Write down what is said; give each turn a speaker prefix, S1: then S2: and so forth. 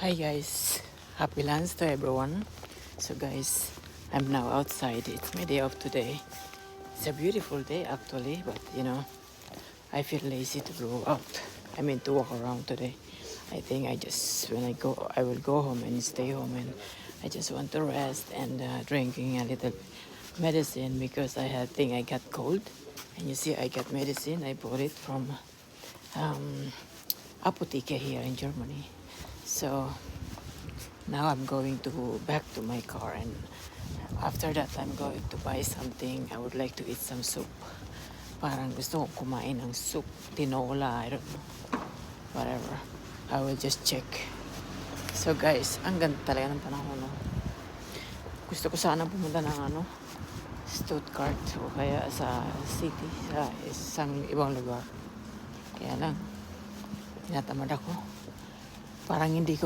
S1: Hi guys, happy lunch to everyone. So guys, I'm now outside. It's my day off today. It's a beautiful day actually, but I feel lazy to go out. I mean to walk around today. I think I will go home and stay home, and I just want to rest and drinking a little medicine because think I got cold. And you see, I got medicine. I bought it from um, Apotheke here in Germany. So now I'm going to go back to my car, and after that I'm going to buy something. I would like to eat some soup. Parang gusto kong kumain ng soup, tinola, I don't know, whatever. I will just check. So guys, ang ganda talaga ng panahon, no? Gusto ko sana pumunta ng Stuttgart o kaya sa city, sa isang ibang lugar. Kaya lang, tinatamad ako. Parang hindi ko